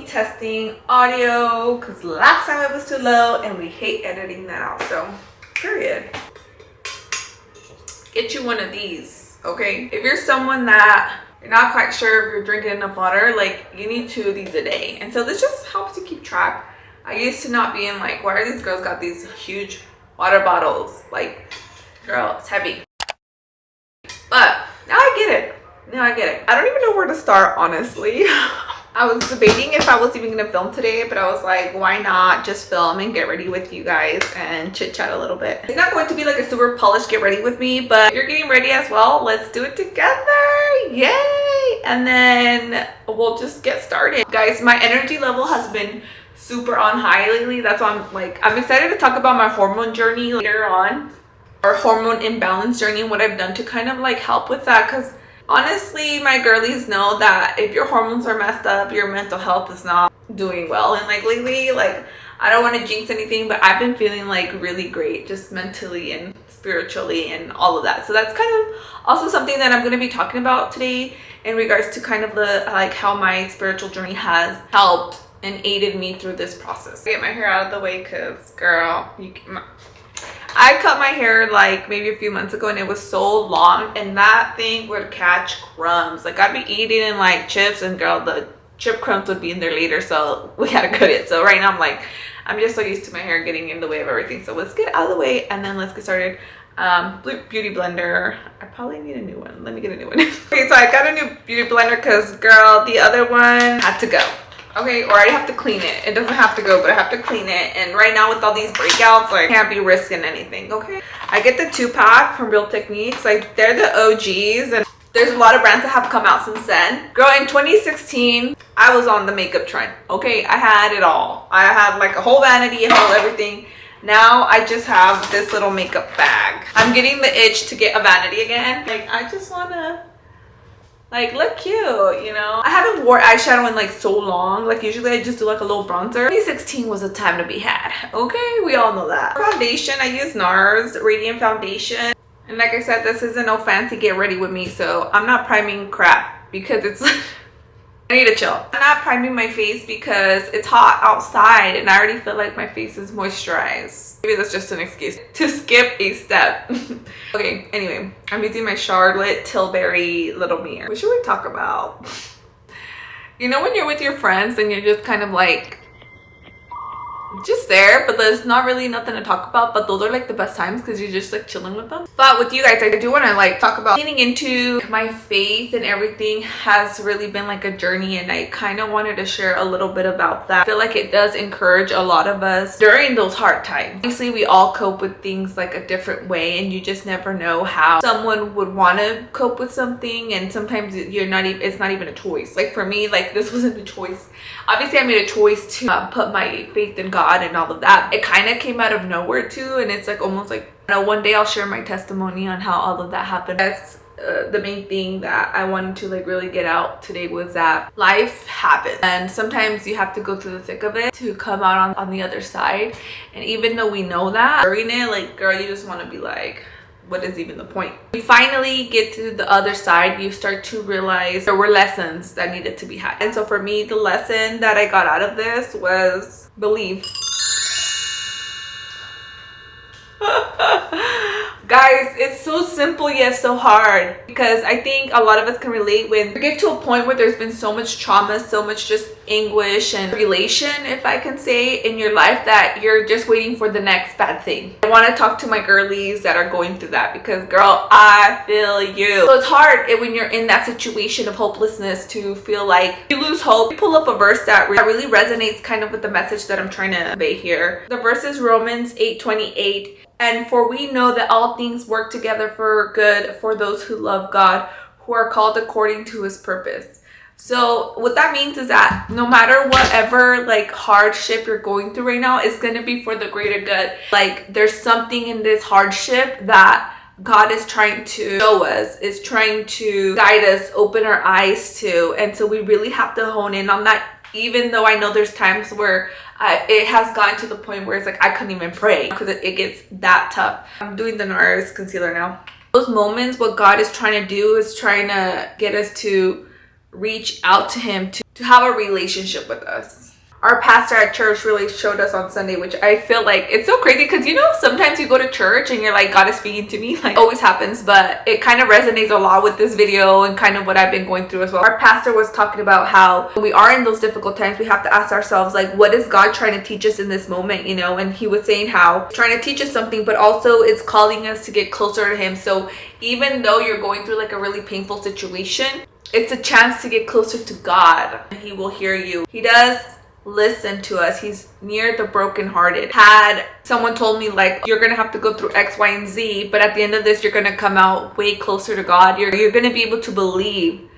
testing audio because last time it was too low and we hate editing that out. So period. Get you one of these, okay? If you're someone that you're not quite sure if you're drinking enough water, like you need 2 of these a day. And so this just helps you keep track. I used to not be in like, why are these girls got these huge water bottles? Like, girl, it's heavy. But now I get it. Now I get it. I don't even know where to start, honestly. I was debating if I was even gonna film today, but I was like, why not just film and get ready with you guys and chit chat a little bit. It's not going to be like a super polished get ready with me, but if you're getting ready as well, let's do it together. Yay! And then we'll just get started. Guys, my energy level has been super on high lately. That's why I'm excited to talk about my hormone journey later on, or hormone imbalance journey, and what I've done to kind of like help with that. Because honestly, my girlies know that if your hormones are messed up, your mental health is not doing well. And like lately, like I don't want to jinx anything, but I've been feeling like really great, just mentally and spiritually and all of that. So that's kind of also something that I'm going to be talking about today in regards to kind of the like how my spiritual journey has helped and aided me through this process. Get my hair out of the way because girl, I cut my hair like maybe a few months ago and it was so long and that thing would catch crumbs. Like I'd be eating in like chips and girl, the chip crumbs would be in there later, so we had to cut it. So right now I'm just so used to my hair getting in the way of everything. So let's get out of the way and then let's get started. Beauty blender. I probably need a new one. Let me get a new one. Okay, so I got a new beauty blender because girl, the other one had to go. Okay, or I have to clean it. It doesn't have to go, but I have to clean it. And right now with all these breakouts, like I can't be risking anything, okay? I get the 2-pack from Real Techniques. Like they're the OGs and there's a lot of brands that have come out since then. Girl, in 2016, I was on the makeup trend, okay? I had it all. I had like a whole vanity, a whole everything. Now I just have this little makeup bag. I'm getting the itch to get a vanity again. Like I just wanna like look cute, you know? I haven't wore eyeshadow in like so long. Like usually I just do like a little bronzer. 2016 was a time to be had, okay? We all know that. Foundation, I use NARS Radiant Foundation. And like I said, this isn't no fancy get ready with me, so I'm not priming crap because it's I need to chill. I'm not priming my face because it's hot outside and I already feel like my face is moisturized. Maybe that's just an excuse to skip a step. Okay, anyway, I'm using my Charlotte Tilbury Little Mirror. What should we talk about? You know when you're with your friends and you're just kind of like just there, but there's not really nothing to talk about, but those are like the best times because you're just like chilling with them. But with you guys, I do want to like talk about getting into my faith, and everything has really been like a journey, and I kind of wanted to share a little bit about that. I feel like it does encourage a lot of us during those hard times. Obviously we all cope with things like a different way, and you just never know how someone would want to cope with something, and sometimes it's not even a choice. Like for me, like this wasn't a choice. Obviously I made a choice to put my faith in God and all of that. It kind of came out of nowhere too, and it's like almost like, you know, one day I'll share my testimony on how all of that happened. That's the main thing that I wanted to like really get out today, was that life happens and sometimes you have to go through the thick of it to come out on the other side. And even though we know that, during it, like girl, you just want to be like, what is even the point? You finally get to the other side, you start to realize there were lessons that needed to be had. And so for me, the lesson that I got out of this was believe. Guys, it's so simple yet so hard, because I think a lot of us can relate when you get to a point where there's been so much trauma, so much just anguish and tribulation, if I can say, in your life, that you're just waiting for the next bad thing. I want to talk to my girlies that are going through that, because girl, I feel you. So it's hard when you're in that situation of hopelessness to feel like you lose hope. Pull up a verse that really resonates kind of with the message that I'm trying to convey here. The verse is Romans 8:28. And for we know that all things work together for good for those who love God, who are called according to his purpose. So what that means is that no matter whatever like hardship you're going through right now, it's going to be for the greater good. Like there's something in this hardship that God is trying to show us, is trying to guide us, open our eyes to. And so we really have to hone in on that. Even though I know there's times where it has gotten to the point where it's like I couldn't even pray because it gets that tough. I'm doing the NARS concealer now. Those moments, what God is trying to do is trying to get us to reach out to him, to have a relationship with us. Our pastor at church really showed us on Sunday, which I feel like it's so crazy because, you know, sometimes you go to church and you're like, God is speaking to me, like always happens, but it kind of resonates a lot with this video and kind of what I've been going through as well. Our pastor was talking about how when we are in those difficult times, we have to ask ourselves, like, what is God trying to teach us in this moment, you know? And he was saying how he's trying to teach us something, but also it's calling us to get closer to him. So even though you're going through like a really painful situation, it's a chance to get closer to God. He will hear you. He does listen to us. He's near the brokenhearted. Had someone told me like, you're gonna have to go through X, Y, and Z, but at the end of this, you're gonna come out way closer to God. You're gonna be able to believe.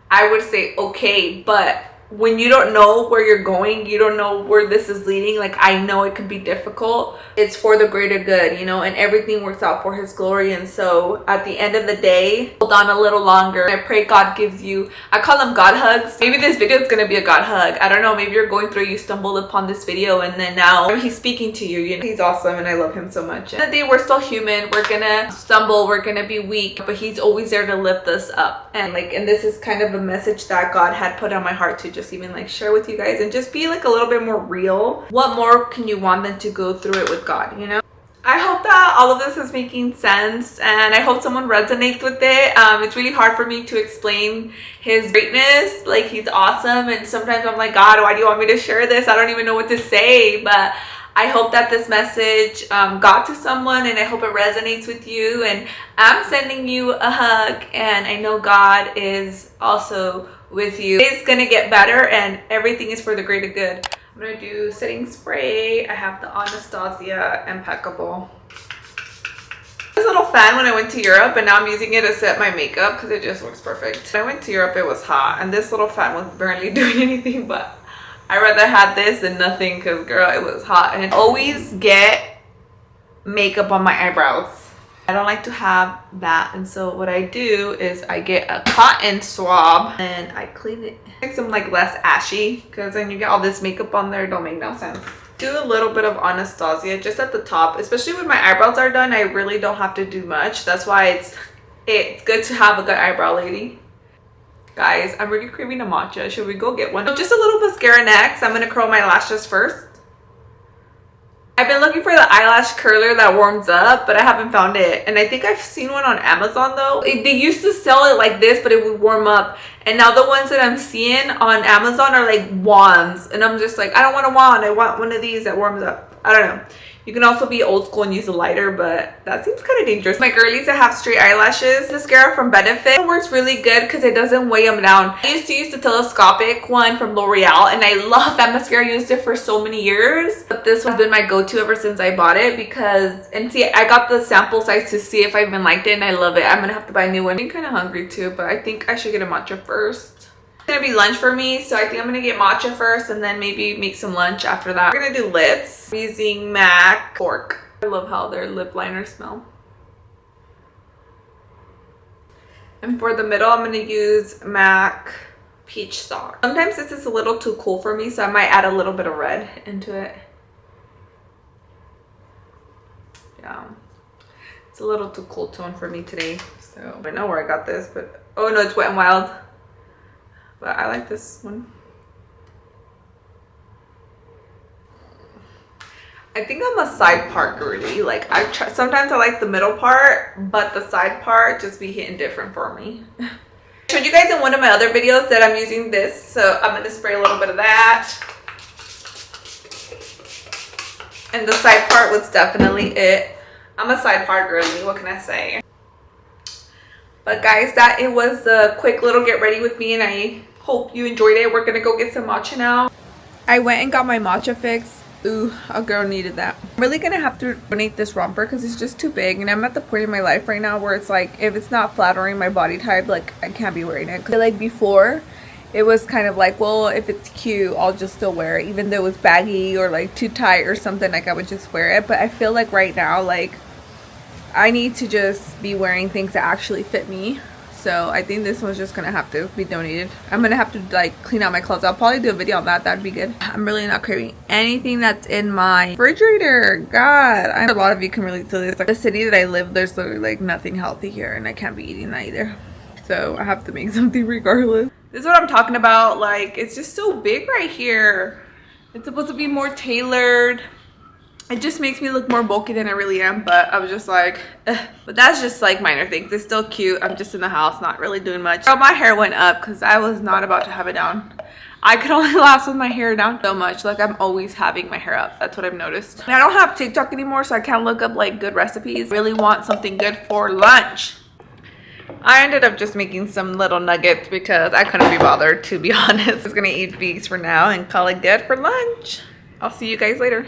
I would say, okay, but when you don't know where you're going, you don't know where this is leading, like I know it can be difficult. It's for the greater good, you know, and everything works out for his glory. And so at the end of the day, hold on a little longer. I pray God gives you, I call them God hugs. Maybe this video is gonna be a God hug. I don't know, maybe you're going through, you stumbled upon this video and then now he's speaking to you, you know. He's awesome and I love him so much. And at the end of the day, we're still human. We're gonna stumble, we're gonna be weak, but he's always there to lift us up. And this is kind of a message that God had put on my heart to just even like share with you guys and just be like a little bit more real. What more can you want than to go through it with God, you know? I hope that all of this is making sense and I hope someone resonates with it. It's really hard for me to explain his greatness. Like, he's awesome, and sometimes I'm like, God, why do you want me to share this? I don't even know what to say. But I hope that this message got to someone, and I hope it resonates with you. And I'm sending you a hug, and I know God is also with you. It's gonna get better and everything is for the greater good. I'm gonna do setting spray. I have the Anastasia Impeccable. This little fan when I went to Europe, and now I'm using it to set my makeup because it just works perfect. When I went to Europe, it was hot and this little fan was barely doing anything, but I rather had this than nothing because girl, it was hot. And I always get makeup on my eyebrows. I don't like to have that, and so what I do is I get a cotton swab and I clean it. Makes them like less ashy, because then you get all this makeup on there, it don't make no sense. Do a little bit of Anastasia just at the top, especially when my eyebrows are done. I really don't have to do much. That's why it's good to have a good eyebrow lady. Guys, I'm really craving a matcha. Should we go get one? So just a little mascara next. I'm gonna curl my lashes first. I've been looking for the eyelash curler that warms up, but I haven't found it. And I think I've seen one on Amazon though. They used to sell it like this, but it would warm up. And now the ones that I'm seeing on Amazon are like wands. And I'm just like, I don't want a wand. I want one of these that warms up. I don't know. You can also be old school and use a lighter, but that seems kind of dangerous. My girlies that have straight eyelashes, mascara from Benefit, it works really good because it doesn't weigh them down. I used to use the telescopic one from L'Oreal, and I love that mascara. I used it for so many years, but this one's been my go-to ever since I bought it because, and see, I got the sample size to see if I even liked it, and I love it. I'm gonna have to buy a new one. I'm kind of hungry too, but I think I should get a matcha first. It's gonna be lunch for me, so I think I'm gonna get matcha first and then maybe make some lunch after that. We're gonna do lips. I'm using MAC Cork. I love how their lip liners smell. And for the middle, I'm gonna use MAC Peach Star. Sometimes this is a little too cool for me, so I might add a little bit of red into it. Yeah, it's a little too cool tone for me today, so I know where I got this, but oh no, it's Wet n Wild. But I like this one. I think I'm a side part girly. Like sometimes I like the middle part, but the side part just be hitting different for me. I showed you guys in one of my other videos that I'm using this, so I'm gonna spray a little bit of that. And the side part was definitely it. I'm a side part girly, what can I say? But guys, that it was a quick little get ready with me, and I hope you enjoyed it. We're gonna go get some matcha now. I went and got my matcha fix. Ooh, a girl needed that. I'm really gonna have to donate this romper because it's just too big, and I'm at the point in my life right now where it's like, if it's not flattering my body type, like I can't be wearing it. Like before, it was kind of like, well, if it's cute, I'll just still wear it, even though it was baggy or like too tight or something, like I would just wear it. But I feel like right now, like I need to just be wearing things that actually fit me. So I think this one's just gonna have to be donated. I'm gonna have to like clean out my clothes. I'll probably do a video on that. That'd be good. I'm really not craving anything that's in my refrigerator. God, I know a lot of you can relate to this. Like the city that I live, there's literally like nothing healthy here, and I can't be eating that either. So I have to make something regardless. This is what I'm talking about. Like, it's just so big right here. It's supposed to be more tailored. It just makes me look more bulky than I really am, but I was just like, ugh. But that's just like minor things. It's still cute. I'm just in the house, not really doing much. Oh, my hair went up because I was not about to have it down. I could only last with my hair down so much. Like, I'm always having my hair up. That's what I've noticed. And I don't have TikTok anymore, so I can't look up like good recipes. I really want something good for lunch. I ended up just making some little nuggets because I couldn't be bothered, to be honest. I was gonna eat these for now and call it good for lunch. I'll see you guys later.